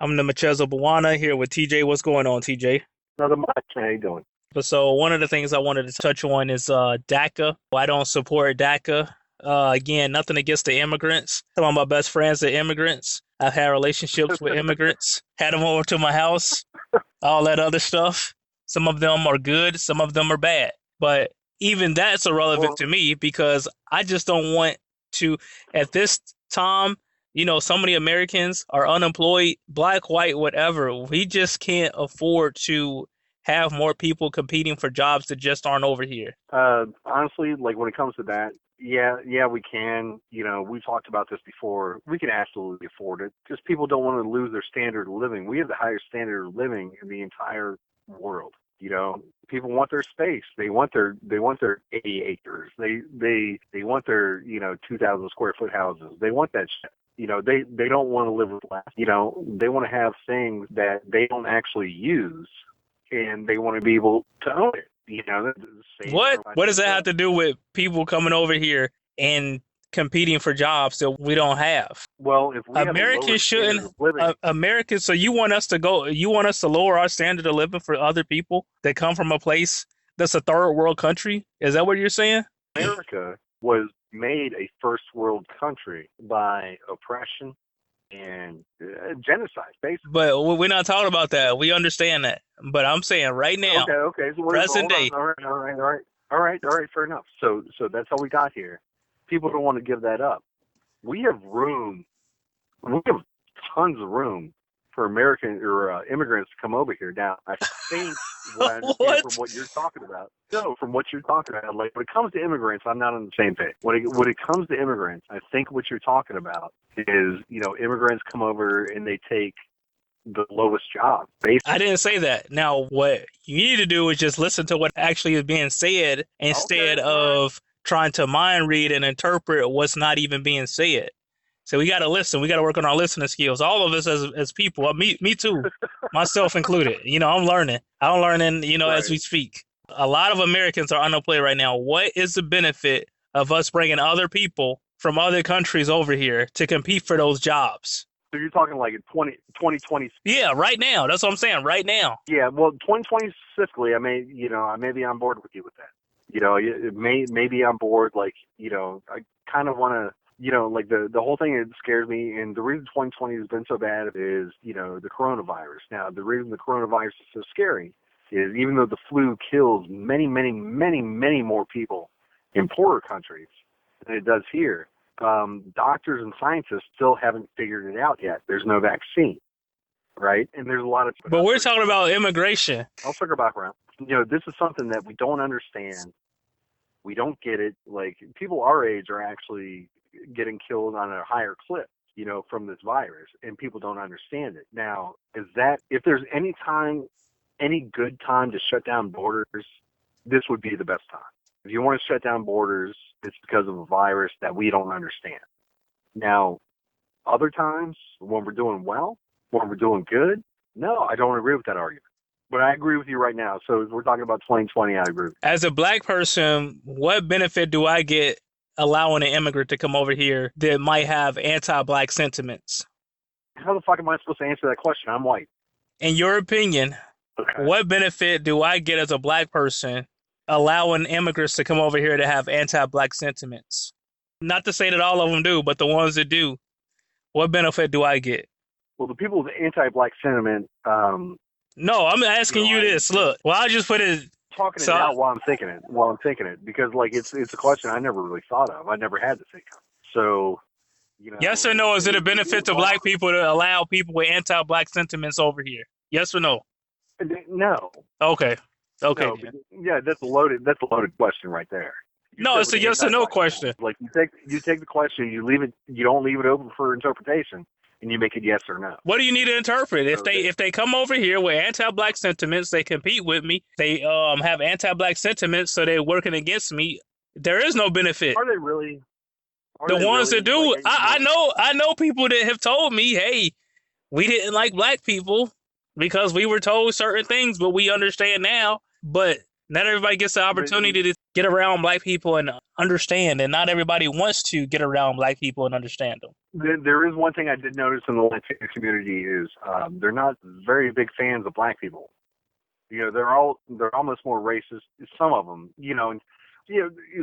I'm the Mchezo Bwana here with TJ. What's going on, TJ? Nothing much. How you doing? So one of the things I wanted to touch on is DACA. I don't support DACA. Again, nothing against the immigrants. Some of my best friends are immigrants. I've had relationships with immigrants, had them over to my house, all that other stuff. Some of them are good, some of them are bad. But even that's irrelevant Well, to me because I just don't want to, at this time, so many Americans are unemployed, black, white, whatever. We just can't afford to have more people competing for jobs that just aren't over here. honestly, like when it comes to that, yeah, we can. We talked about this before. We can absolutely afford it. Just people don't want to lose their standard of living. We have the highest standard of living in the entire world. People want their space. They want their 80 acres. They want their 2,000 square foot houses. They want that shit. They don't want to live with less. They want to have things that they don't actually use, and they want to be able to own it. That's the same What? for my What does that have stuff. to do with people coming over here and competing for jobs that we don't have? Well, if we have a lower Americans standard shouldn't. of living, Americans. So you want us to go? You want us to lower our standard of living for other people that come from a place that's a third world country? Is that what you're saying? America was made a first world country by oppression and genocide, basically. But we're not talking about that. We understand that. But I'm saying right now, Okay. So present hold on. day. All right. Fair enough. So that's how we got here. People don't want to give that up. We have room. We have tons of room for American or immigrants to come over here. Now, I think what I understand from What? what you're talking about. No, from what you're talking about, like when it comes to immigrants, I'm not on the same page. When it comes to immigrants, I think what you're talking about is immigrants come over and they take the lowest job, I basically. didn't say that. Now, what you need to do is just listen to what actually is being said Okay, instead all right. of trying to mind read and interpret what's not even being said. So we got to listen. We got to work on our listening skills. All of us as people, me too, myself included. I'm learning. I'm learning, as Right. we speak. A lot of Americans are unemployed right now. What is the benefit of us bringing other people from other countries over here to compete for those jobs? So you're talking like in 2020. Yeah, right now. That's what I'm saying. Right now. Yeah, well, 2020 specifically, I may be on board with you with that. It may be on board. Like, I kind of want to, like the whole thing that scares me, and the reason 2020 has been so bad is, the coronavirus. Now, the reason the coronavirus is so scary is even though the flu kills many, many, many, many more people in poorer countries than it does here, doctors and scientists still haven't figured it out yet. There's no vaccine, right? And there's a lot of But we're talking about immigration. I'll circle back around. This is something that we don't understand. We don't get it. Like people our age are actually getting killed on a higher clip, from this virus, and people don't understand it. Now, if there's any good time to shut down borders, this would be the best time. If you want to shut down borders, it's because of a virus that we don't understand. Now, other times when we're doing well, when we're doing good, no, I don't agree with that argument. But I agree with you right now. So if we're talking about 2020, I agree. As a black person, what benefit do I get allowing an immigrant to come over here that might have anti-black sentiments? How the fuck am I supposed to answer that question? I'm white. In your opinion, Okay. what benefit do I get as a black person allowing immigrants to come over here to have anti-black sentiments? Not to say that all of them do, but the ones that do, what benefit do I get? Well, the people with anti-black sentiment, No, I'm asking you I'm this. Look, well, I just put it. talking it So, out while I'm thinking it, because like it's a question I never really thought of. I never had to think of. So, yes or no? Is it a benefit to black people to allow people with anti-black sentiments over here? Yes or no? no, Okay. Okay. no, yeah, that's a loaded question right there. You No, said it's with a yes or no anti-black question. like you take the question, you don't leave it open for interpretation, and you make it yes or no. What do you need to interpret? If So they come over here with anti-black sentiments, they compete with me. They have anti-black sentiments, so they're working against me. There is no benefit. are they really? Are The they ones that really like? do, I know people that have told me, hey, we didn't like black people because we were told certain things, but we understand now. But not everybody gets the But opportunity to get around black people and understand, and not everybody wants to get around black people and understand them. There is one thing I did notice in the Latino community is they're not very big fans of black people. They're almost more racist. Some of them, and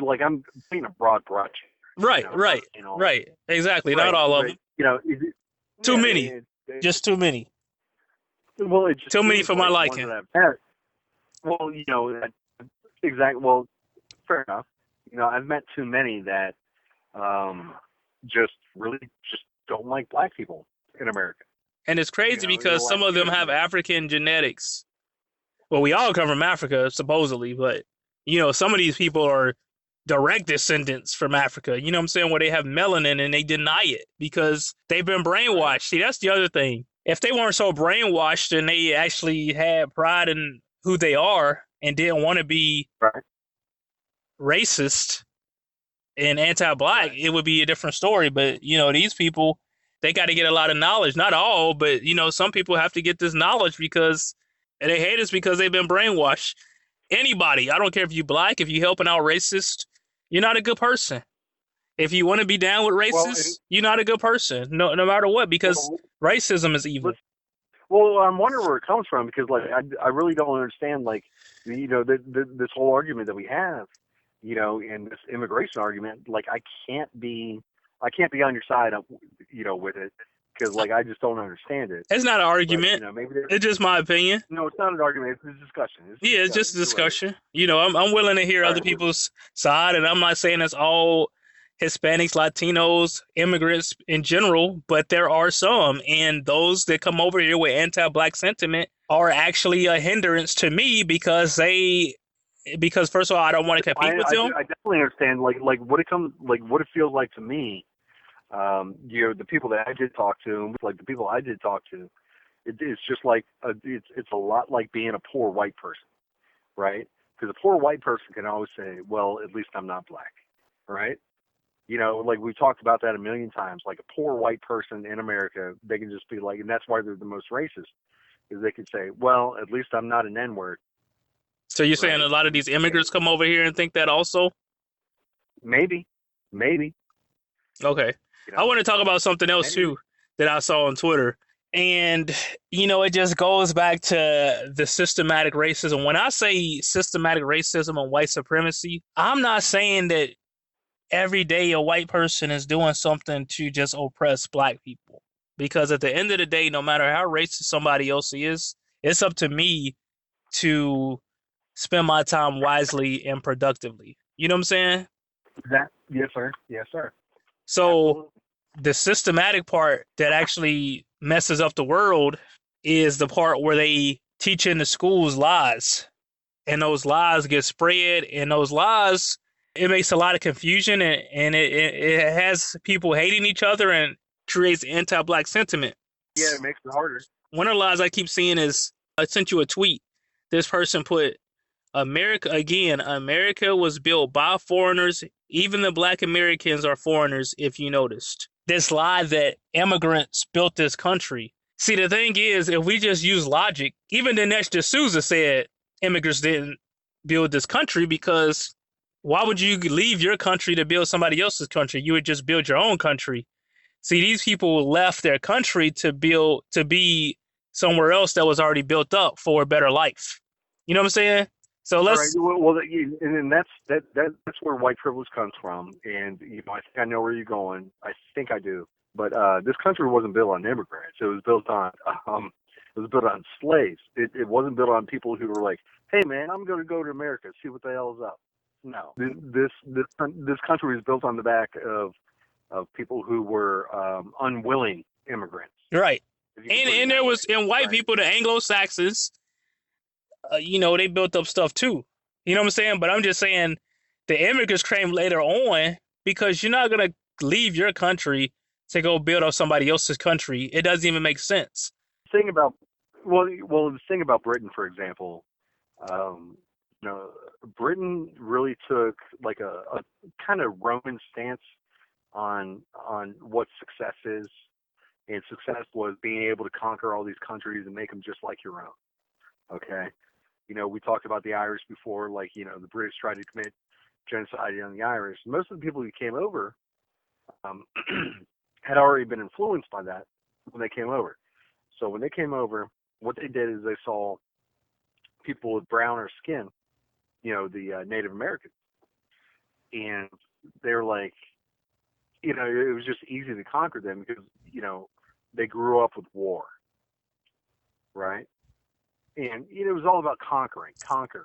like I'm painting a broad brush. Right, right, right. Exactly. Not Right, all of right. them. Too Yeah, many. Just too many. well, it just Too many seems for my like the ones liking. that I've met. Well, exactly. Well, fair enough. I've met too many that just really just don't like black people in America. And it's crazy because some of them have African genetics. Well, we all come from Africa, supposedly, but some of these people are direct descendants from Africa. You know what I'm saying? Where they have melanin and they deny it because they've been brainwashed. Right. See, that's the other thing. If they weren't so brainwashed and they actually had pride in who they are and didn't want to be racist and anti-black, it would be a different story. But these people, they got to get a lot of knowledge. Not all, but some people have to get this knowledge because they hate us because they've been brainwashed. Anybody, I don't care if you black, if you helping out racist, you're not a good person. If you want to be down with racists, you're not a good person. No matter what, because racism is evil. Well, I'm wondering where it comes from because, like, I really don't understand, like, this whole argument that we have, and this immigration argument. Like, I can't be on your side, with it because, like, I just don't understand it. It's not an argument. But, maybe it's just my opinion. No, it's not an argument. It's a discussion. It's just a discussion. Right. I'm willing to hear other people's side, and I'm not saying it's all Hispanics, Latinos, immigrants in general, but there are some, and those that come over here with anti-black sentiment are actually a hindrance to me because first of all, I don't want to compete with them. I definitely understand, like what it feels like to me. The people that I did talk to, it's just like it's a lot like being a poor white person, right? Because a poor white person can always say, "Well, at least I'm not black," right? Like we've talked about that a million times. Like a poor white person in America, they can just be like, and that's why they're the most racist, is they can say, "Well, at least I'm not an N-word." So you're saying a lot of these immigrants come over here and think that also? Maybe. Okay. I want to talk about something else too that I saw on Twitter. And, it just goes back to the systematic racism. When I say systematic racism and white supremacy, I'm not saying that every day a white person is doing something to just oppress black people. Because at the end of the day, no matter how racist somebody else is, it's up to me to spend my time wisely and productively. You know what I'm saying? Yes, sir. Yes, sir. So Absolutely. The systematic part that actually messes up the world is the part where they teach in the schools lies. And those lies get spread, and those lies, it makes a lot of confusion, and it has people hating each other and creates anti-black sentiment. Yeah, it makes it harder. One of the lies I keep seeing is, I sent you a tweet. This person put, America was built by foreigners. Even the black Americans are foreigners, if you noticed. This lie that immigrants built this country. See, the thing is, if we just use logic, even Dinesh D'Souza said immigrants didn't build this country, because why would you leave your country to build somebody else's country? You would just build your own country. See, these people left their country to be somewhere else that was already built up for a better life. You know what I'm saying? So let's. All right. Well, and that's where white privilege comes from. And I think I know where you're going. I think I do. But this country wasn't built on immigrants. It was built on slaves. It wasn't built on people who were like, "Hey, man, I'm going to go to America, see what the hell is up." No, this country was built on the back of people who were unwilling immigrants. Right. And there was white people, the Anglo-Saxons. They built up stuff too. You know what I'm saying? But I'm just saying the immigrants came later on, because you're not going to leave your country to go build up somebody else's country. It doesn't even make sense. The thing about Britain, for example, Britain really took like a kind of Roman stance on what success is. And success was being able to conquer all these countries and make them just like your own. Okay. We talked about the Irish before, like, the British tried to commit genocide on the Irish. Most of the people who came over had already been influenced by that when they came over. So when they came over, what they did is they saw people with browner skin, the Native Americans, and they were like, it was just easy to conquer them because they grew up with war, right? And it was all about conquering, conquer,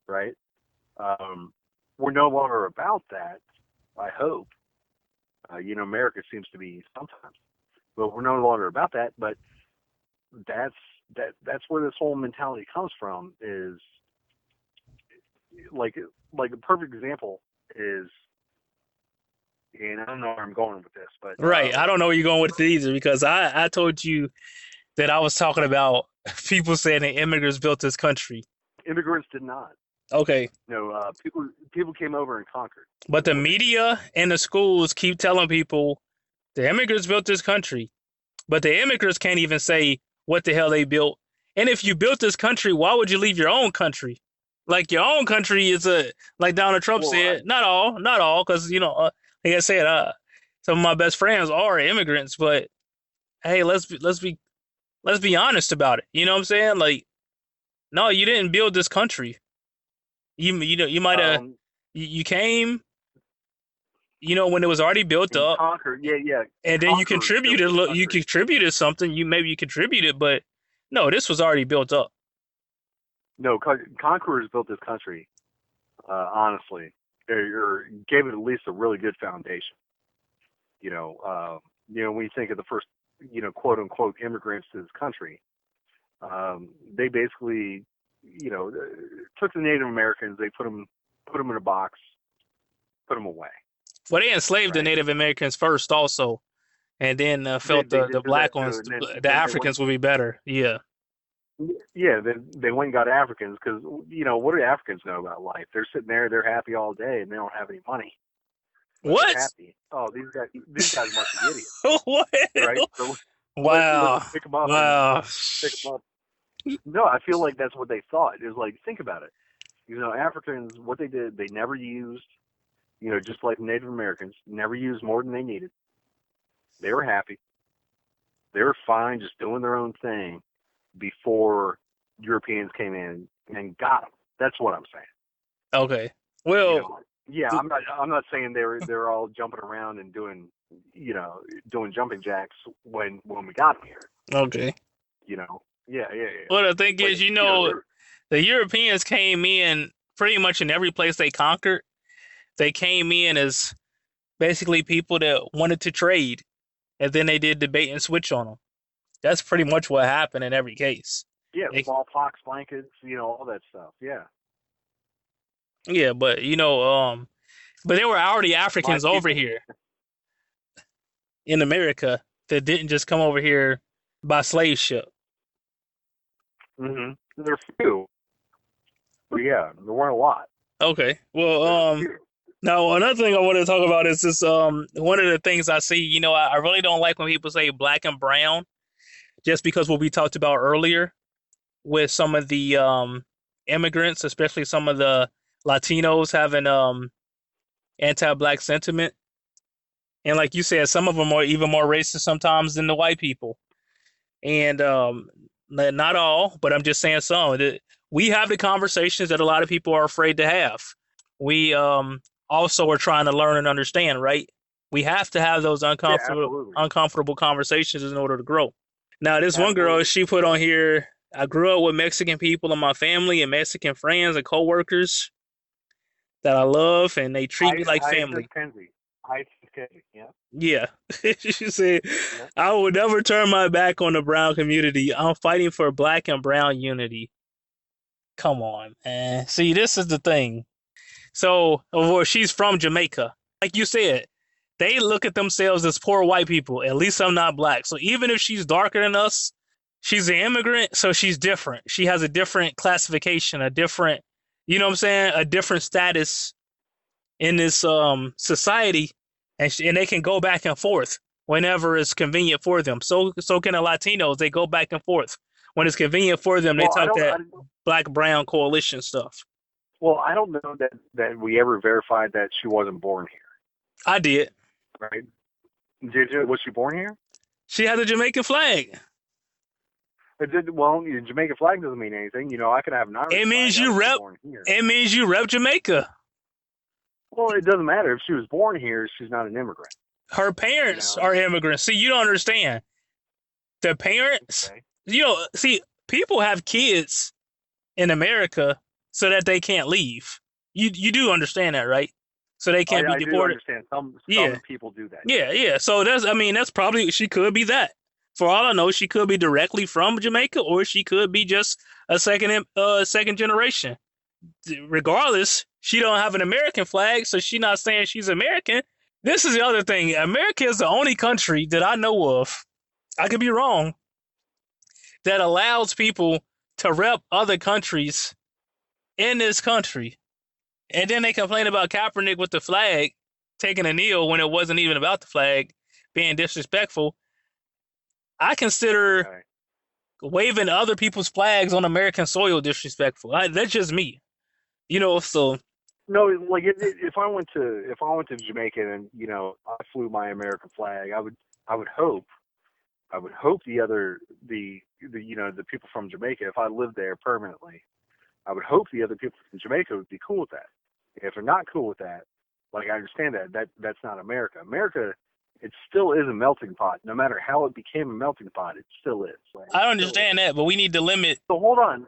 right? We're no longer about that, I hope. America seems to be sometimes, but we're no longer about that. But that's where this whole mentality comes from. Is like a perfect example is, and I don't know where I'm going with this, but Right. I don't know where you're going with it either, because I told you that I was talking about people saying that immigrants built this country. Immigrants did not. Okay. No, people came over and conquered. But the media and the schools keep telling people the immigrants built this country, but the immigrants can't even say what the hell they built. And if you built this country, why would you leave your own country? Like, your own country is like Donald Trump said, not all, because like I said, some of my best friends are immigrants, but hey, let's be honest about it. You know what I'm saying? Like, no, you didn't build this country. You might have you came, when it was already built up, conquered, yeah, and then you contributed something. Maybe you contributed, but no, this was already built up. No, conquerors built this country, honestly, or gave it at least a really good foundation. When you think of the first, quote unquote immigrants to this country, they basically, took the Native Americans, they put them in a box, put them away. Well, they enslaved the Native Americans first, also, and then felt the black ones, the Africans would be better. Yeah. Yeah, they went and got Africans because, what do Africans know about life? They're sitting there, they're happy all day, and they don't have any money. What? They're happy. Oh, these guys must be idiots. What? Right? So wow. let's pick them up. Wow. Pick them up. No, I feel like that's what they thought. It was like, think about it. Africans, what they did, they never used, just like Native Americans, never used more than they needed. They were happy. They were fine just doing their own thing before Europeans came in and got them. That's what I'm saying. Okay. Well, yeah, I'm not saying they're all jumping around and doing jumping jacks when we got them here. Okay. Yeah. Well, the thing is, the Europeans came in pretty much in every place they conquered. They came in as basically people that wanted to trade, and then they did the bait and switch on them. That's pretty much what happened in every case. Yeah, smallpox, blankets, all that stuff. Yeah. Yeah, but but there were already Africans over here in America that didn't just come over here by slave ship. Mm-hmm. There are few. But yeah, there weren't a lot. Okay. Well, now another thing I want to talk about is this. One of the things I see, I really don't like when people say black and brown, just because what we talked about earlier with some of the immigrants, especially some of the Latinos having anti-black sentiment, and like you said, some of them are even more racist sometimes than the white people. And not all, but I'm just saying some. We have the conversations that a lot of people are afraid to have. We also are trying to learn and understand, right? We have to have those uncomfortable conversations in order to grow. Now, this one girl, she put on here, I grew up with Mexican people in my family and Mexican friends and coworkers that I love, and they treat me like family. Yeah. She said, I would never turn my back on the brown community. I'm fighting for black and brown unity. Come on, man. See, this is the thing. So, well, she's from Jamaica. Like you said, they look at themselves as poor white people. At least I'm not black. So even if she's darker than us, she's an immigrant, so she's different. She has a different classification, a different, a different status in this society, and they can go back and forth whenever it's convenient for them. So can the Latinos. They go back and forth. When it's convenient for them, they talk that black-brown coalition stuff. Well, I don't know that we ever verified that she wasn't born here. I did. right? Was she born here? She has a Jamaican flag. Well, Jamaican flag doesn't mean anything. I could have an Irish It means flag. I you was rep. born here. It means you rep Jamaica. Well, it doesn't matter. If she was born here, she's not an immigrant. Her parents are immigrants. See, you don't understand. The parents, Okay. See, people have kids in America so that they can't leave. You do understand that, right? So they can't be deported. I do understand. Some people do that. Yeah. So that's probably, she could be that. For all I know, she could be directly from Jamaica, or she could be just a second generation. Regardless, she don't have an American flag, so she's not saying she's American. This is the other thing. America is the only country that I know of, I could be wrong, that allows people to rep other countries in this country. And then they complain about Kaepernick with the flag taking a kneel when it wasn't even about the flag, being disrespectful. I consider waving other people's flags on American soil disrespectful. That's just me. So no, like if I went to Jamaica and I flew my American flag, I would hope the people from Jamaica, if I lived there permanently, I would hope the other people from Jamaica would be cool with that. If they're not cool with that, like, I understand that's not America. America, it still is a melting pot. No matter how it became a melting pot, it still is. Right? I understand that, but we need to limit. So hold on.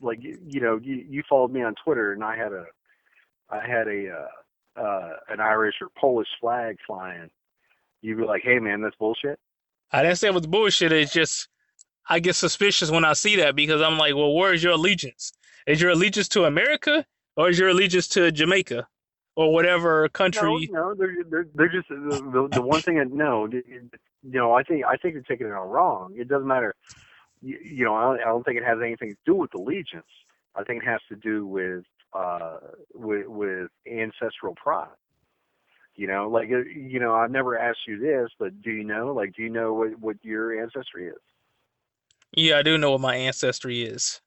Like, you followed me on Twitter, and I had an Irish or Polish flag flying. You'd be like, hey man, that's bullshit. I didn't say it was bullshit. It's just I get suspicious when I see that, because I'm like, well, where is your allegiance? Is your allegiance to America, or is your allegiance to Jamaica, or whatever country? No, they're just the one thing that I think you're taking it all wrong. It doesn't matter. I don't think it has anything to do with allegiance. I think it has to do with ancestral pride. I've never asked you this, but do you know what your ancestry is? Yeah, I do know what my ancestry is.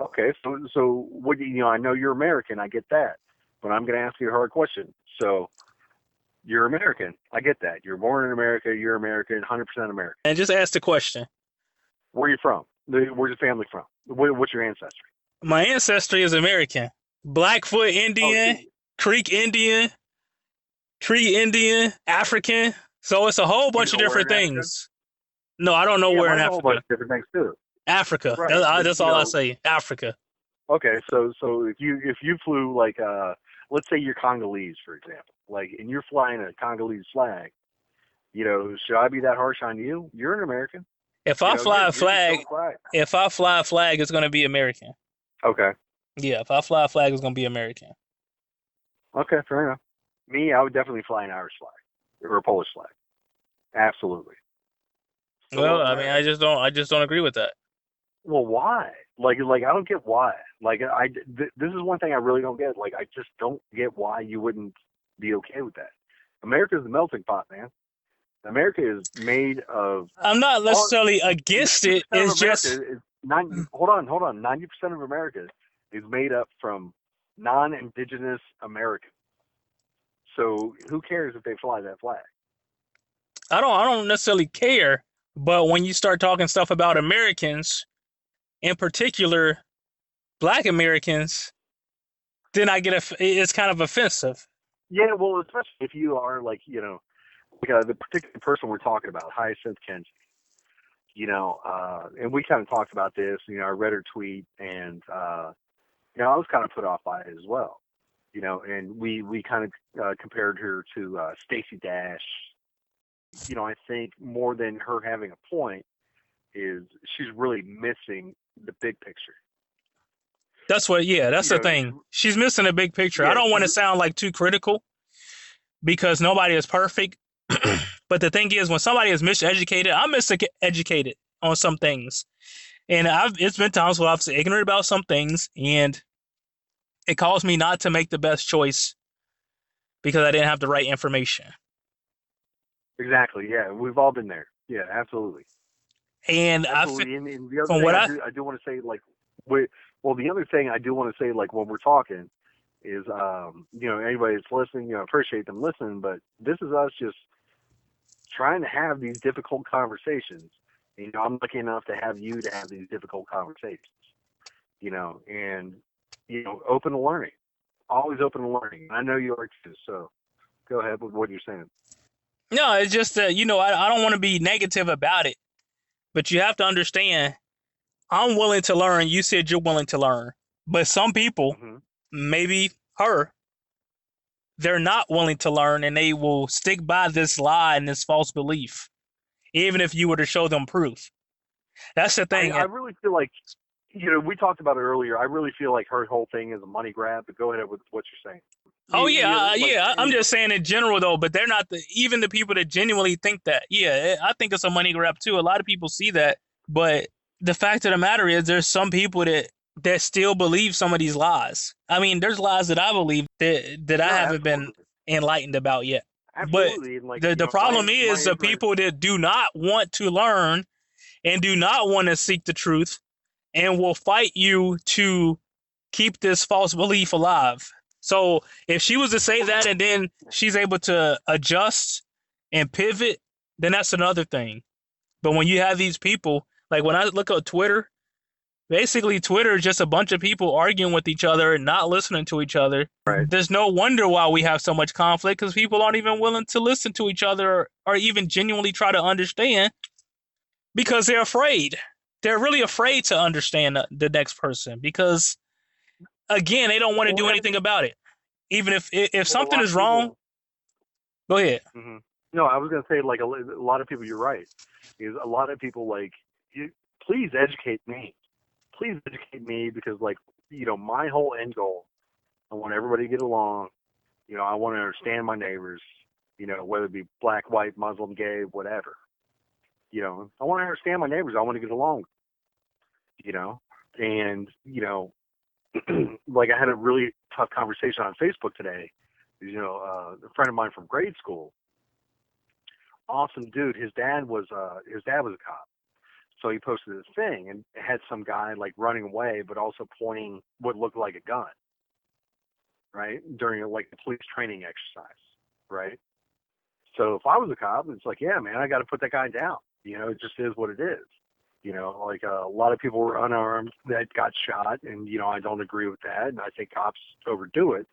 Okay, so what I know you're American, I get that, but I'm going to ask you a hard question. So you're American, I get that. You're born in America, you're American, 100% American. And just ask the question. Where are you from? Where's your family from? What's your ancestry? My ancestry is American. Blackfoot Indian, Creek Indian, Tree Indian, African. So it's a whole bunch of different things. No, I don't know where in Africa. A whole bunch of different things too. Africa. Right. That's all I say. Africa. Okay, so if you flew, like, let's say you're Congolese, for example, like, and you're flying a Congolese flag, should I be that harsh on you? You're an American. If I fly a flag, it's going to be American. Okay. Yeah, if I fly a flag, it's going to be American. Okay, fair enough. Me, I would definitely fly an Irish flag or a Polish flag. Absolutely. So, well, I mean, I just don't agree with that. Well, why? Like I don't get why. Like, this is one thing I really don't get. Like, I just don't get why you wouldn't be okay with that. America is the melting pot, man. America is made of. I'm not necessarily against it. It's just hold on. 90% of America is made up from non-indigenous Americans. So who cares if they fly that flag? I don't necessarily care, but when you start talking stuff about Americans, in particular Black Americans, then it's kind of offensive. Yeah, well, especially if you are like the particular person we're talking about, Hyacinth Kenji. And we kind of talked about this. I read her tweet, and I was kind of put off by it as well. And we kind of compared her to Stacey Dash. I think more than her having a point is she's really missing the big picture. That's the thing. She's missing the big picture. Yeah, I don't want to sound like too critical, because nobody is perfect. But the thing is, when somebody is miseducated, I'm miseducated on some things. And it's been times where I've been ignorant about some things, and it caused me not to make the best choice because I didn't have the right information. Exactly. Yeah, we've all been there. Yeah, absolutely. And absolutely. And the other thing I do want to say, like, the other thing I do want to say, like, when we're talking, is, anybody that's listening, appreciate them listening, but this is us just trying to have these difficult conversations. I'm lucky enough to have you to have these difficult conversations, and, open to learning, always open to learning. I know you are too, so go ahead with what you're saying. No, it's just that, I don't want to be negative about it, but you have to understand, I'm willing to learn. You said you're willing to learn, but some people, maybe her, they're not willing to learn, and they will stick by this lie and this false belief, even if you were to show them proof. That's the thing. I really feel like, we talked about it earlier. I really feel like her whole thing is a money grab, but go ahead with what you're saying. I'm just saying in general, though, but they're not even the people that genuinely think that. Yeah, I think it's a money grab, too. A lot of people see that, but the fact of the matter is there's some people that still believe some of these lies. I mean, there's lies that I believe that I haven't been enlightened about yet. Absolutely. But the problem is the people that do not want to learn and do not want to seek the truth and will fight you to keep this false belief alive. So if she was to say that and then she's able to adjust and pivot, then that's another thing. But when you have these people, like when I look at Twitter, basically Twitter is just a bunch of people arguing with each other and not listening to each other. Right. There's no wonder why we have so much conflict, because people aren't even willing to listen to each other or even genuinely try to understand, because they're afraid. They're really afraid to understand the next person because, again, they don't want to do anything about it. Even if something is wrong, go ahead. Mm-hmm. No, I was going to say, like, a lot of people, you're right. Is a lot of people, like, please educate me. Please educate me because, like, my whole end goal, I want everybody to get along. I want to understand my neighbors, whether it be black, white, Muslim, gay, whatever. I want to understand my neighbors. I want to get along, and, like I had a really tough conversation on Facebook today. A friend of mine from grade school, awesome dude. His dad was a cop, so he posted this thing and it had some guy like running away, but also pointing what looked like a gun, right, during like the police training exercise, right. So if I was a cop, it's like, yeah, man, I got to put that guy down. It just is what it is. Like a lot of people were unarmed that got shot, and I don't agree with that, and I think cops overdo it.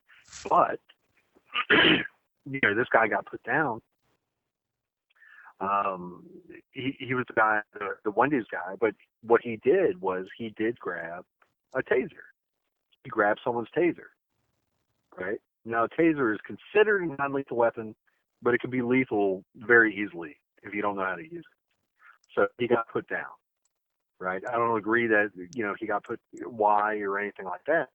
But this guy got put down. He was the guy, the Wendy's guy, but what he did was he did grab a taser. He grabbed someone's taser, right? Now, a taser is considered a non-lethal weapon, but it can be lethal very easily if you don't know how to use it. So he got put down. Right. I don't agree that, he got put why or anything like that.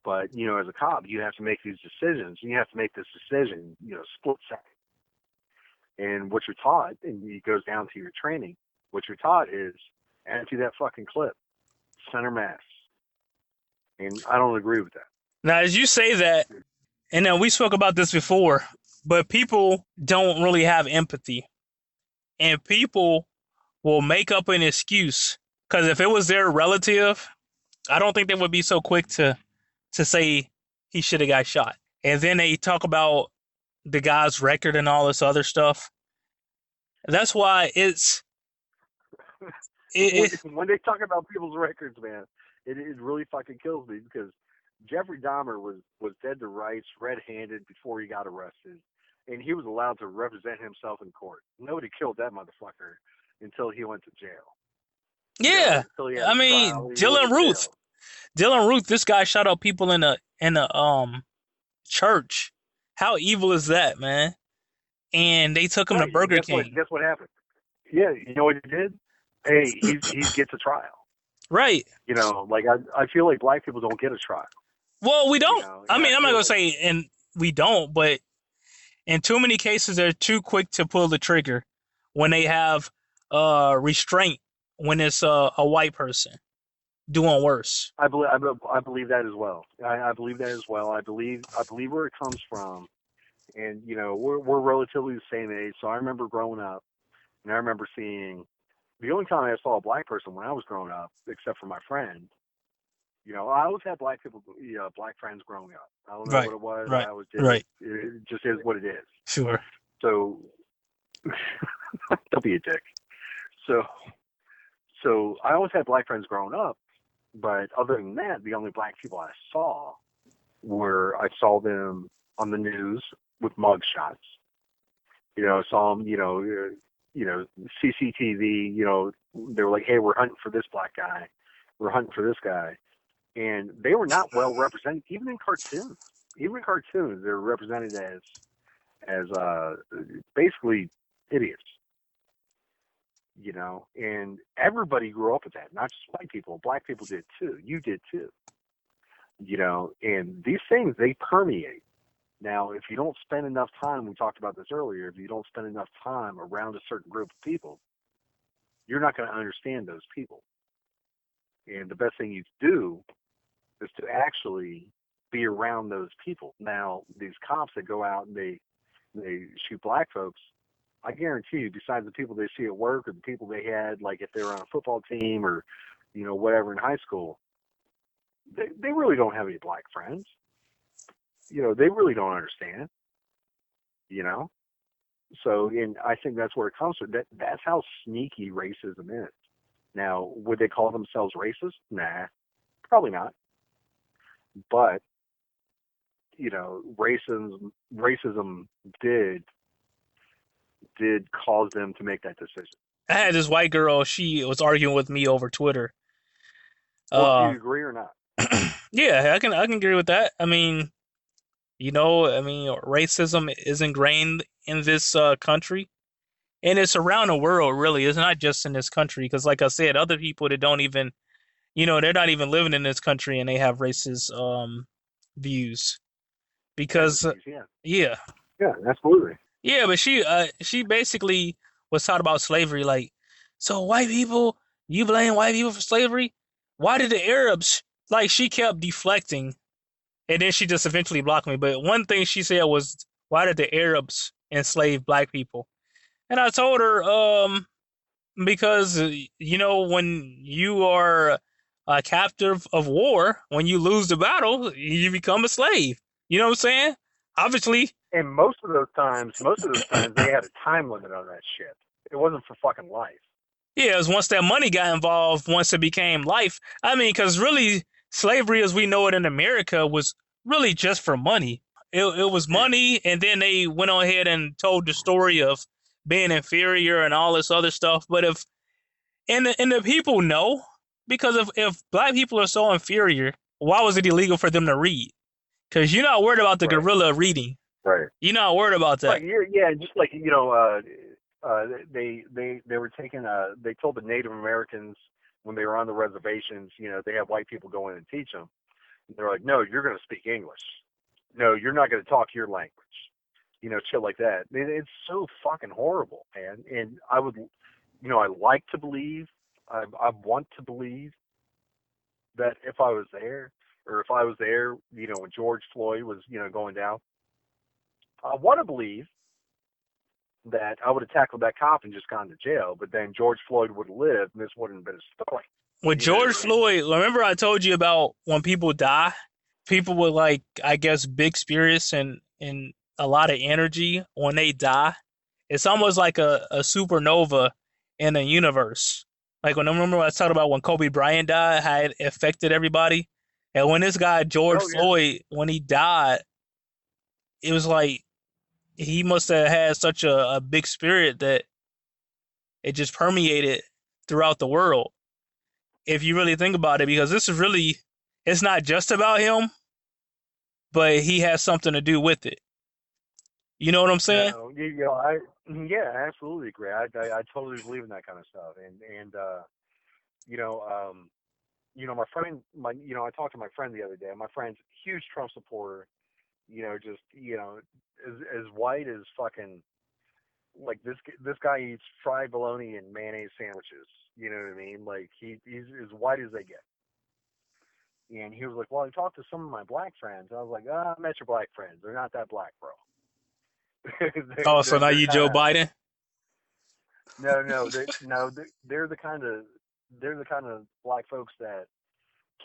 But, as a cop, you have to make these decisions. And you have to make this decision, split second. And what you're taught, and it goes down to your training, what you're taught is empty that fucking clip, center mass. And I don't agree with that. Now, as you say that, and then we spoke about this before, but people don't really have empathy. And people will make up an excuse, because if it was their relative, I don't think they would be so quick to say he should have got shot. And then they talk about the guy's record and all this other stuff. That's why when they talk about people's records, man, it really fucking kills me, because Jeffrey Dahmer was dead to rights, red-handed before he got arrested, and he was allowed to represent himself in court. Nobody killed that motherfucker until he went to jail. Yeah, I mean, Dylan Ruth, this guy shot up people in a church. How evil is that, man? And they took him to Burger King. Guess what happened? Yeah, you know what he did? Hey, he gets a trial. Right. Like I feel like black people don't get a trial. Well, we don't. I mean, I'm not gonna say and we don't, but in too many cases, they're too quick to pull the trigger when they have restraint. When it's a white person doing worse. I believe that as well. I believe that as well. I believe where it comes from, and we're relatively the same age. So I remember growing up, and I remember seeing the only time I saw a black person when I was growing up, except for my friend, I always had black people, black friends growing up. I don't know Right, what it was. I right, always did right. it. It just is what it is. Sure. So don't be a dick. So I always had black friends growing up, but other than that, the only black people I saw I saw them on the news with mug shots. I saw them, CCTV, they were like, hey, we're hunting for this black guy. We're hunting for this guy. And they were not well represented, even in cartoons. Even in cartoons, they're represented as basically idiots. And everybody grew up with that, not just white people. Black people did too. You did too. And these things, they permeate. Now, if you don't spend enough time, we talked about this earlier, if you don't spend enough time around a certain group of people, you're not going to understand those people. And the best thing you do is to actually be around those people. Now, these cops that go out and they shoot black folks, I guarantee you, besides the people they see at work or the people they had, like if they were on a football team or, whatever in high school, they really don't have any black friends. They really don't understand, So, and I think that's where it comes from. That's how sneaky racism is. Now, would they call themselves racist? Nah, probably not. But, racism did cause them to make that decision. I had this white girl. She was arguing with me over Twitter. Well, do you agree or not? Yeah, I can agree with that. I mean, racism is ingrained in this country, and it's around the world. Really, it's not just in this country. Because, like I said, other people that don't even, they're not even living in this country, and they have racist views. Because, yeah, Absolutely. yeah, but she basically was taught about slavery. Like, so white people, you blame white people for slavery? Why did the Arabs? Like, she kept deflecting. And then she just eventually blocked me. But one thing she said was, "Why did the Arabs enslave black people?" And I told her, because when you are a captive of war, when you lose the battle, you become a slave. You know what I'm saying? Obviously. And most of those times, they had a time limit on that shit. It wasn't for fucking life. Yeah, it was once that money got involved, once it became life. I mean, because really, slavery as we know it in America was really just for money. It was money, and then they went on ahead and told the story of being inferior and all this other stuff. But and the people know, because if black people are so inferior, why was it illegal for them to read? Because you're not worried about the gorilla reading. Right. You're not worried about that. Yeah, just like they were taking they told the Native Americans when they were on the reservations, they had white people go in and teach them. They're like, no, you're going to speak English. No, you're not going to talk your language. Shit like that. It's so fucking horrible, man. And I would, I like to believe, I want to believe that if I was there, when George Floyd was, going down, I want to believe that I would have tackled that cop and just gone to jail, but then George Floyd would have lived, and this wouldn't have been a story. With George Floyd, remember I told you about when people die, people with, like, I guess, big spirits and a lot of energy when they die. It's almost like a supernova in the universe. Like, remember I talked about when Kobe Bryant died, how it affected everybody? And when this guy, George Floyd, when he died, it was like he must have had such a big spirit that it just permeated throughout the world. If you really think about it, because this is really, it's not just about him, but he has something to do with it. You know what I'm saying? No, I absolutely agree. I totally believe in that kind of stuff. And my friend, I talked to my friend the other day. My friend's a huge Trump supporter. Just as white as fucking, like, this guy eats fried bologna and mayonnaise sandwiches. You know what I mean? Like, he's as white as they get. And he was like, well, I talked to some of my black friends. I was like, I met your black friends. They're not that black, bro. So now you Joe Biden? No, they're the kind of black folks that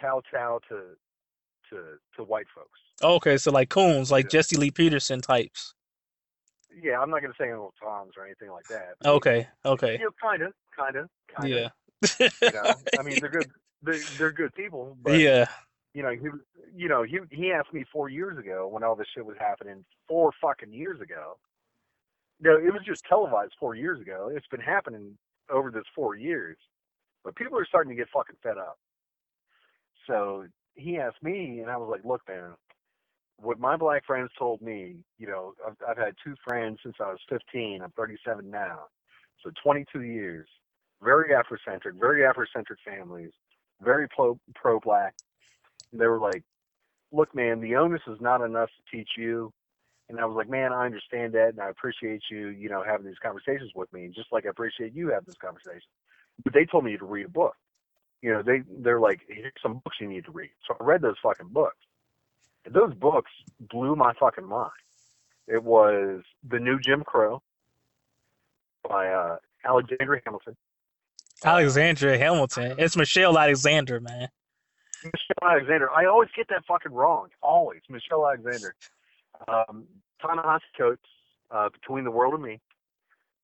kowtow to white folks. Okay, so like coons, You like know, Jesse Lee Peterson types. yeah, I'm not gonna say Uncle Tom's or anything like that. But, Okay, okay, kind of. yeah, I mean, they're good. They're good people, but yeah. you know, he asked me 4 years ago when all this shit was happening. 4 fucking years ago. No, it was just televised 4 years ago. It's been happening over this 4 years, but people are starting to get fucking fed up. So he asked me, and I was like, "Look, man, what my black friends told me, I've had two friends since I was 15. I'm 37 now, so 22 years. Very Afrocentric families, very pro-black. They were like, look, man, the onus is not on us to teach you." And I was like, man, I understand that, and I appreciate you, having these conversations with me, just like I appreciate you having this conversation. But they told me to read a book. They're like, here's some books you need to read. So I read those fucking books. And those books blew my fucking mind. It was The New Jim Crow by Alexandra Hamilton. Alexandra Hamilton. It's Michelle Alexander, man. Michelle Alexander. I always get that fucking wrong. Always. Michelle Alexander. Ta-Nehisi Coates, Between the World and Me.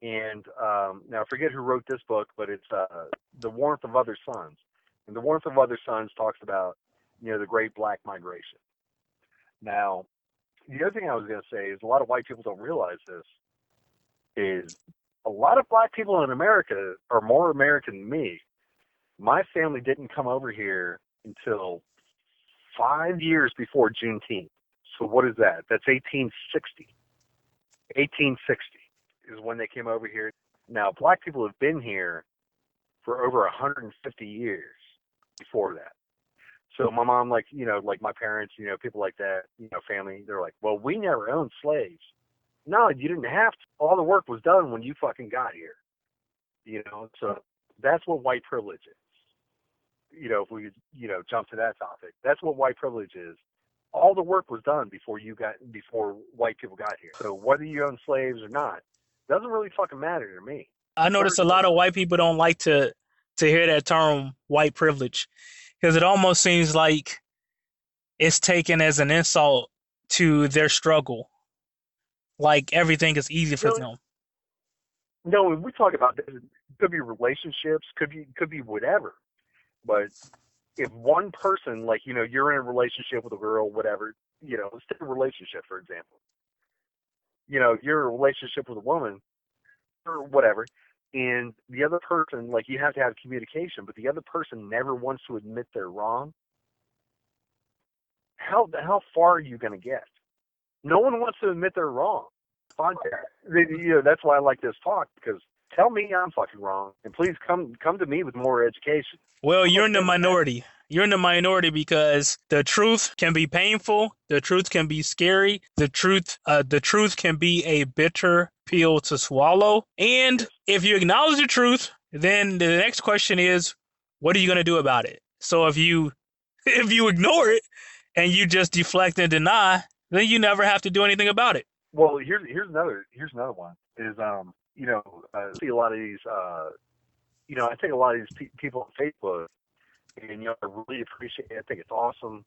And now I forget who wrote this book, but it's The Warmth of Other Suns. And The Warmth of Other Suns talks about, the Great Black Migration. Now, the other thing I was going to say is a lot of white people don't realize this, is a lot of black people in America are more American than me. My family didn't come over here until 5 years before Juneteenth. So what is that? That's 1860. 1860 is when they came over here. Now, black people have been here for over 150 years before that. So my mom, like my parents, people like that, family, they're like, well, we never owned slaves. No, you didn't have to. All the work was done when you fucking got here. So that's what white privilege is. If we, jump to that topic, that's what white privilege is. All the work was done before white people got here. So whether you own slaves or not, doesn't really fucking matter to me. I notice a lot of white people don't like to hear that term white privilege because it almost seems like it's taken as an insult to their struggle. Like everything is easy for them. No, when we talk about this, it could be relationships, could be whatever. But if one person, like, you're in a relationship with a girl, whatever, let's take a relationship, for example. You're in a relationship with a woman or whatever, and the other person, like, you have to have communication, but the other person never wants to admit they're wrong. How far are you going to get? No one wants to admit they're wrong. That's why I like this talk, because tell me I'm fucking wrong, and please come to me with more education. Well, you're in the minority. You're in the minority because the truth can be painful. The truth can be scary. The truth can be a bitter pill to swallow. And if you acknowledge the truth, then the next question is, what are you going to do about it? So if you ignore it and you just deflect and deny, then you never have to do anything about it. Well, here's another one. Is I see a lot of these. I take a lot of these people on Facebook, and I really appreciate it. I think it's awesome.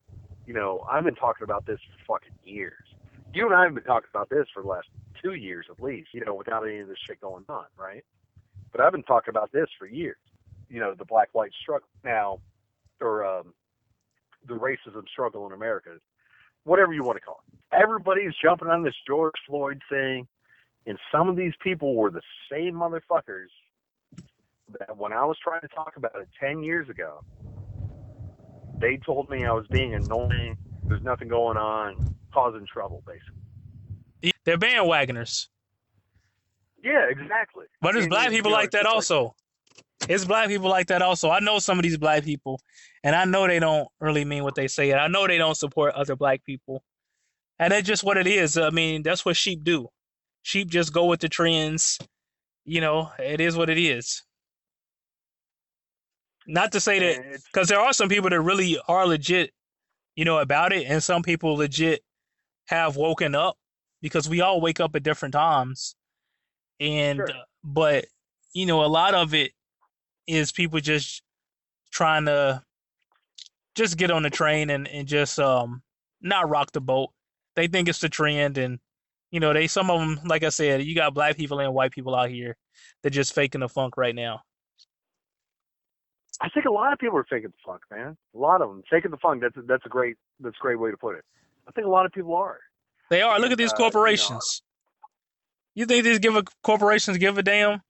I've been talking about this for fucking years. You and I have been talking about this for the last 2 years at least. Without any of this shit going on, right? But I've been talking about this for years. The black-white struggle now, or the racism struggle in America, whatever you want to call it. Everybody's jumping on this George Floyd thing, and some of these people were the same motherfuckers that when I was trying to talk about it 10 years ago, they told me I was being annoying, there's nothing going on, causing trouble, basically. They're bandwagoners. Yeah, exactly. But there's black people like that also. It's black people like that also. I know some of these black people, and I know they don't really mean what they say, and I know they don't support other black people. And that's just what it is. I mean, that's what sheep do. Sheep just go with the trends. It is what it is. Not to say that, because there are some people that really are legit, about it, and some people legit have woken up, because we all wake up at different times. And, sure. But, a lot of it is people just trying to just get on the train and just not rock the boat. They think it's the trend, and they some of them, like I said, you got black people and white people out here that just faking the funk right now. I think a lot of people are faking the funk, man. A lot of them faking the funk. That's a great way to put it. I think a lot of people are. They are. Look at And these corporations. You think these corporations give a damn?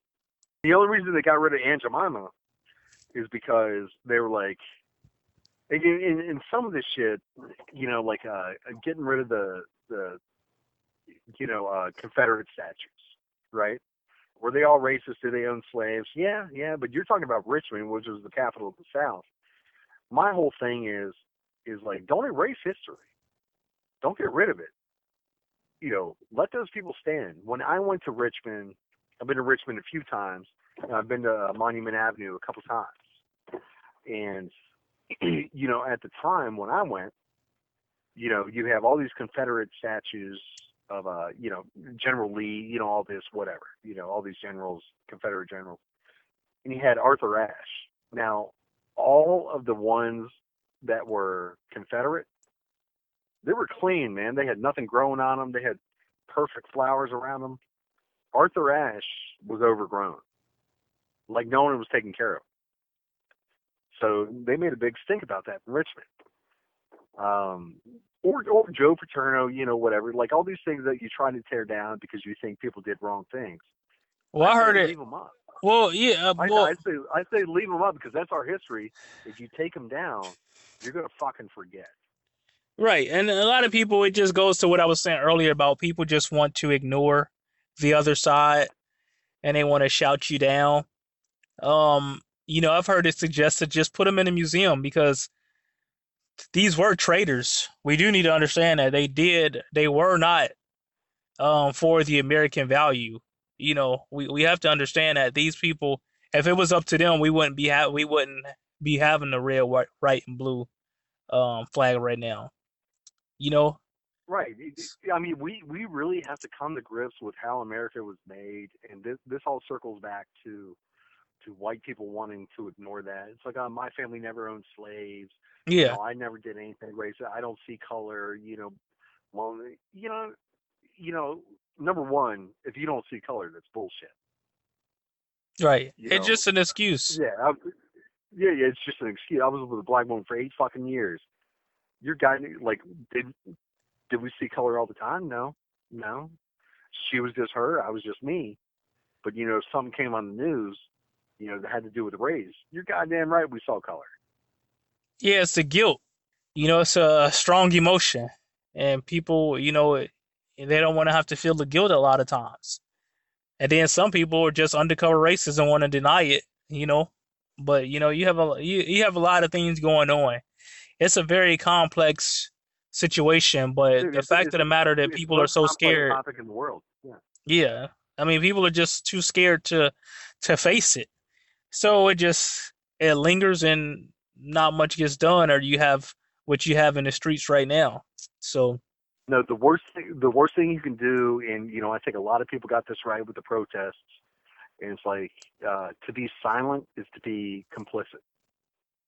the only reason they got rid of Aunt Jemima is because they were like, in some of this shit, like getting rid of the Confederate statues, right? Were they all racist? Did they own slaves? Yeah, but you're talking about Richmond, which was the capital of the South. My whole thing is like, don't erase history. Don't get rid of it. Let those people stand. When I went to Richmond, I've been to Richmond a few times. I've been to Monument Avenue a couple times. And, at the time when I went, you have all these Confederate statues of, General Lee, all this, whatever, all these generals, Confederate generals. And you had Arthur Ashe. Now, all of the ones that were Confederate, they were clean, man. They had nothing growing on them. They had perfect flowers around them. Arthur Ashe was overgrown. Like no one was taking care of. So they made a big stink about that in Richmond. Or Joe Paterno, whatever. Like all these things that you try to tear down because you think people did wrong things. Well, I heard it. Leave them up. Well, yeah. I say leave them up because that's our history. If you take them down, you're gonna fucking forget. Right, and a lot of people, it just goes to what I was saying earlier about people just want to ignore the other side and they want to shout you down. I've heard it suggested just put them in a museum because these were traitors. We do need to understand that they were not for the American value. We have to understand that these people, if it was up to them, we wouldn't be having the red, white, and blue flag right now. Right. I mean, we really have to come to grips with how America was made, and this all circles back to white people wanting to ignore that. It's like, my family never owned slaves. Yeah. I never did anything racist. I don't see color. Well, number one, if you don't see color, that's bullshit. Right. It's just an excuse. Yeah. It's just an excuse. I was with a black woman for 8 fucking years. Your guy, like, did we see color all the time? No. She was just her. I was just me. But, if something came on the news, that had to do with race, you're goddamn right we saw color. Yeah, it's the guilt. It's a strong emotion. And people, they don't want to have to feel the guilt a lot of times. And then some people are just undercover racists and want to deny it, But, you have a lot of things going on. It's a very complex situation, but Dude, the fact of the matter that people are so scared. Topic in the world. Yeah. I mean, people are just too scared to face it. So it lingers and not much gets done, or you have what you have in the streets right now. So no, the worst thing you can do, and I think a lot of people got this right with the protests, and it's like to be silent is to be complicit.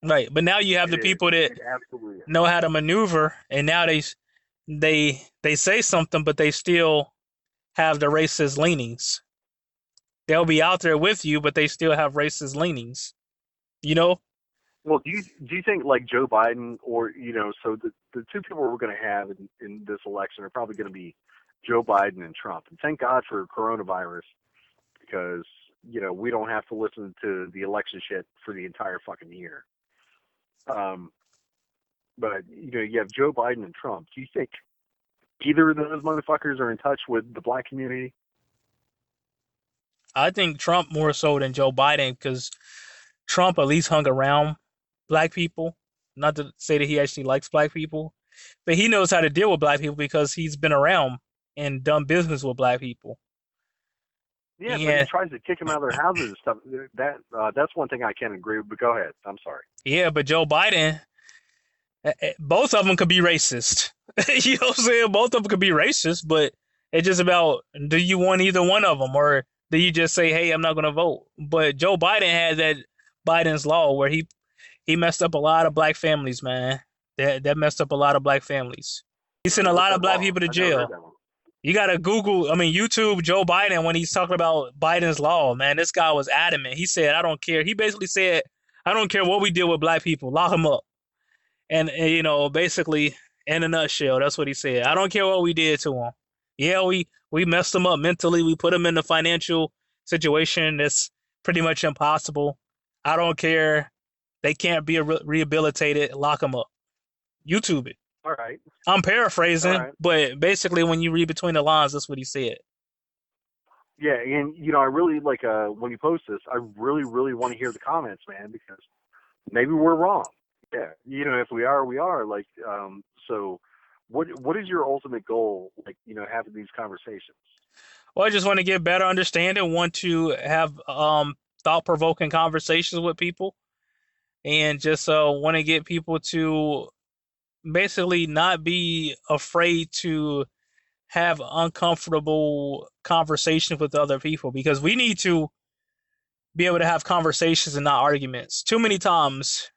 Right, but now you have the people that know how to maneuver, and now they say something, but they still have the racist leanings. They'll be out there with you, but they still have racist leanings. Well, do you think like Joe Biden or so the two people we're going to have in this election are probably going to be Joe Biden and Trump. And thank God for coronavirus because we don't have to listen to the election shit for the entire fucking year. But you have Joe Biden and Trump. Do you think either of those motherfuckers are in touch with the black community? I think Trump more so than Joe Biden because Trump at least hung around black people. Not to say that he actually likes black people, but he knows how to deal with black people because he's been around and done business with black people. Yeah, but he tries to kick them out of their houses and stuff. That's one thing I can't agree with, but go ahead. I'm sorry. Yeah, but Joe Biden, both of them could be racist. You know what I'm saying? Both of them could be racist, but it's just about, do you want either one of them, or do you just say, hey, I'm not going to vote? But Joe Biden had that Biden's law where he messed up a lot of black families, man. That messed up a lot of black families. He All sent right, a what's lot of that black law? people to I never heard jail. that one. You gotta YouTube Joe Biden when he's talking about Biden's law, man. This guy was adamant. He said, I don't care. He basically said, I don't care what we deal with black people, lock them up. And basically, in a nutshell, that's what he said. I don't care what we did to them. Yeah, we messed them up mentally. We put them in a financial situation that's pretty much impossible. I don't care. They can't be rehabilitated. Lock them up. YouTube it. All right. I'm All paraphrasing, right. but basically, when you read between the lines, that's what he said. Yeah, and I really like when you post this, I really, really want to hear the comments, man, because maybe we're wrong. Yeah, if we are, we are. Like, so what is your ultimate goal? Like, having these conversations. Well, I just want to get better understanding. Want to have thought provoking conversations with people, and just want to get people to basically not be afraid to have uncomfortable conversations with other people, because we need to be able to have conversations and not arguments. Too many times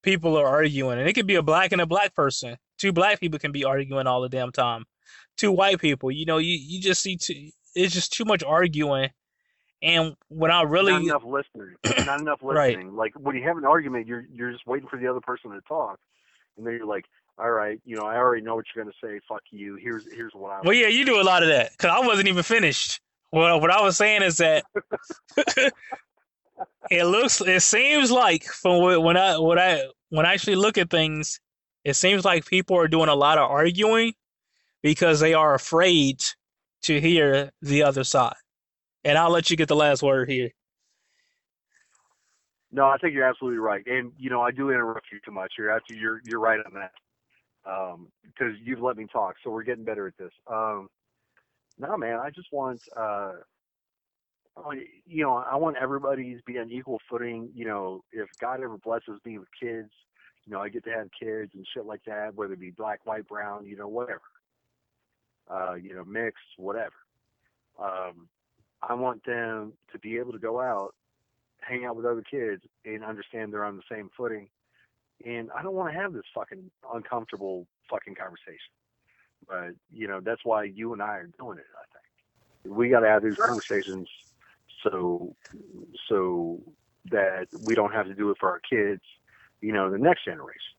people are arguing, and it could be a black and a black person. Two black people can be arguing all the damn time. Two white people, you just see it's just too much arguing. And when I Not really enough listening. Not enough right, listening. Like when you have an argument, you're just waiting for the other person to talk, and then you're like, all right, I already know what you're gonna say. Fuck you. Here's what I well, want yeah, to you say. do a lot of that because I wasn't even finished. Well, what I was saying is that it seems like from when I actually look at things, it seems like people are doing a lot of arguing because they are afraid to hear the other side. And I'll let you get the last word here. No, I think you're absolutely right, and I do interrupt you too much. You're right on that. Because you've let me talk, so we're getting better at this. No, man, I just want, I want everybody to be on equal footing. If God ever blesses me with kids, I get to have kids and shit like that, whether it be black, white, brown, whatever, mixed, whatever. I want them to be able to go out, hang out with other kids, and understand they're on the same footing. And I don't want to have this fucking uncomfortable fucking conversation. But, that's why you and I are doing it, I think. We got to have these conversations so that we don't have to do it for our kids, the next generation.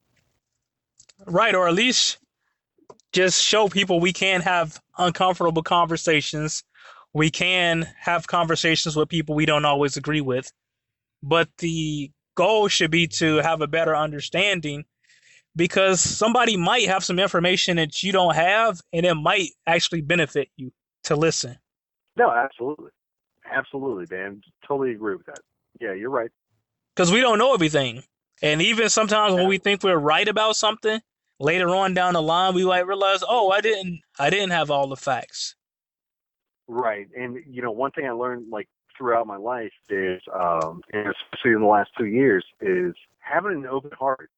Right, or at least just show people we can have uncomfortable conversations. We can have conversations with people we don't always agree with. But the goal should be to have a better understanding, because somebody might have some information that you don't have, and it might actually benefit you to listen. No, absolutely. Absolutely, man. Totally agree with that. Yeah, you're right. Because we don't know everything. And even sometimes when Yeah. we think we're right about something, later on down the line, we might realize, oh, I didn't have all the facts. Right. And, one thing I learned, like, throughout my life is, and especially in the last 2 years, is having an open heart.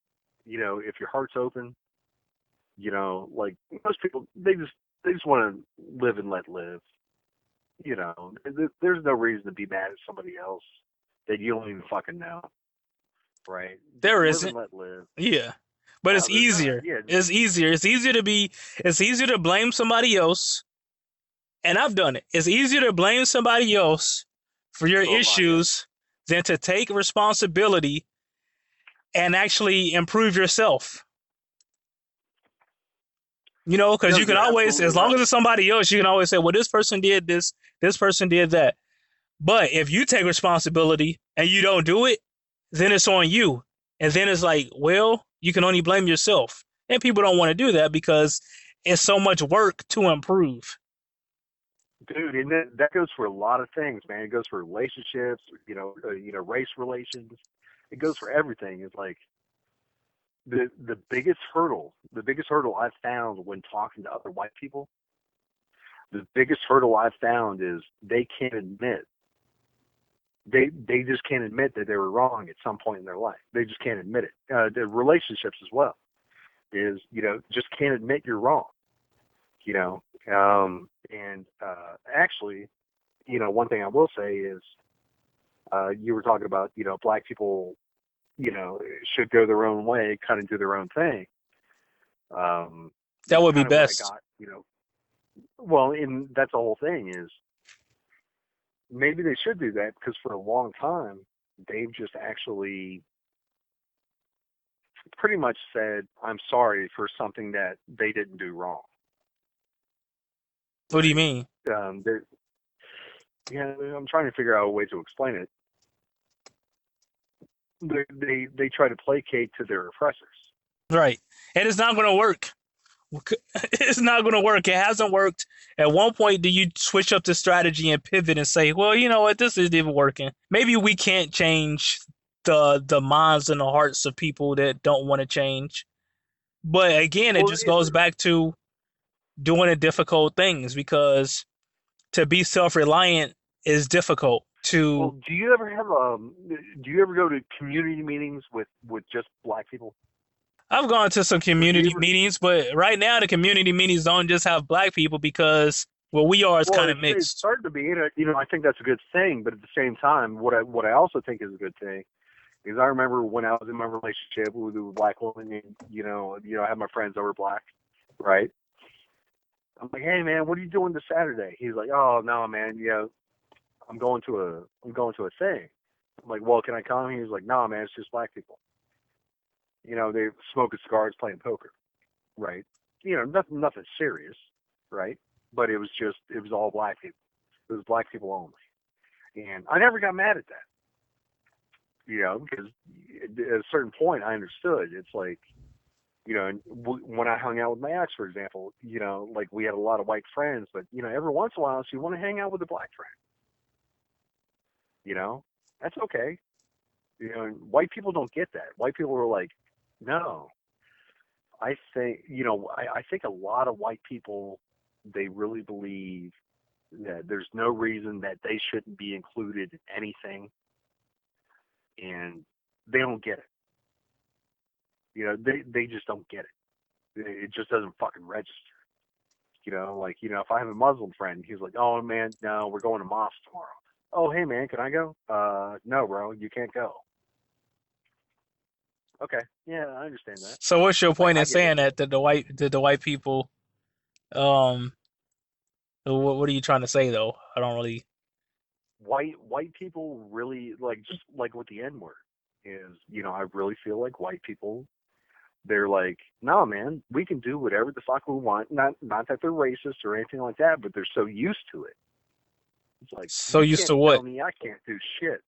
If your heart's open, like most people, they just want to live and let live. There's no reason to be mad at somebody else that you don't even fucking know, right? Just There live and isn't. let live. Yeah. But No, it's there's not. easier. Yeah. It's easier. It's easier to blame somebody else. And I've done it. It's easier to blame somebody else for your So have I. Yeah. issues than to take responsibility and actually improve yourself. Because No, you can you're always, absolutely as long right. as it's somebody else, you can always say, well, this person did this person did that. But if you take responsibility and you don't do it, then it's on you. And then it's like, well, you can only blame yourself. And people don't want to do that because it's so much work to improve. Dude, and that goes for a lot of things, man. It goes for relationships, race relations. It goes for everything. It's like the biggest hurdle I've found when talking to other white people, the biggest hurdle I've found is they can't admit they just can't admit that they were wrong at some point in their life. They just can't admit it. The relationships as well is just can't admit you're wrong. And actually, one thing I will say is you were talking about black people should go their own way, kind of do their own thing. That That's would be kind of what I best. got. Well, and that's the whole thing is maybe they should do that because for a long time they've just actually pretty much said, "I'm sorry" for something that they didn't do wrong. What do you Right? mean? They're, yeah, I'm trying to figure out a way to explain it. They try to placate to their oppressors. Right. And it's not going to work. It's not going to work. It hasn't worked. At one point, do you switch up the strategy and pivot and say, well, you know what? This isn't even working. Maybe we can't change the minds and the hearts of people that don't want to change. But again, it Well, just goes back to doing the difficult things because to be self-reliant is difficult. To do you ever have do you ever go to community meetings with just black people? I've gone to some Or do you community ever? meetings, but right now the community meetings don't just have black people because where we are is Well, kind of it's mixed. starting to be. I think that's a good thing. But at the same time, what I also think is a good thing is I remember when I was in my relationship with a black woman, and I had my friends that were black, right? I'm like, hey man, what are you doing this Saturday? He's like, oh no man, I'm going to a thing. I'm like, well, can I come? He was like, no man, it's just black people. They smoking cigars, playing poker, right? Nothing serious, right? But it was all black people. It was black people only, and I never got mad at that, because at a certain point I understood. It's like, when I hung out with my ex, for example, like we had a lot of white friends, but every once in a while, she want to hang out with a black friend. That's okay. White people don't get that. White people are like, no. I think a lot of white people, they really believe that there's no reason that they shouldn't be included in anything, and they don't get it. They just don't get it. It just doesn't fucking register. Like, if I have a Muslim friend, he's like, oh man, no, we're going to mosque tomorrow. Oh, hey man, can I go? No, bro, you can't go. Okay, yeah, I understand that. So what's your point I in get it. saying that the white people um what are you trying to say though? I don't really. White people really like, just like with the N word is, I really feel like white people, they're like, no man, we can do whatever the fuck we want. Not that they're racist or anything like that, but they're so used to it. It's like, So you used can't to tell what? me I can't do shit.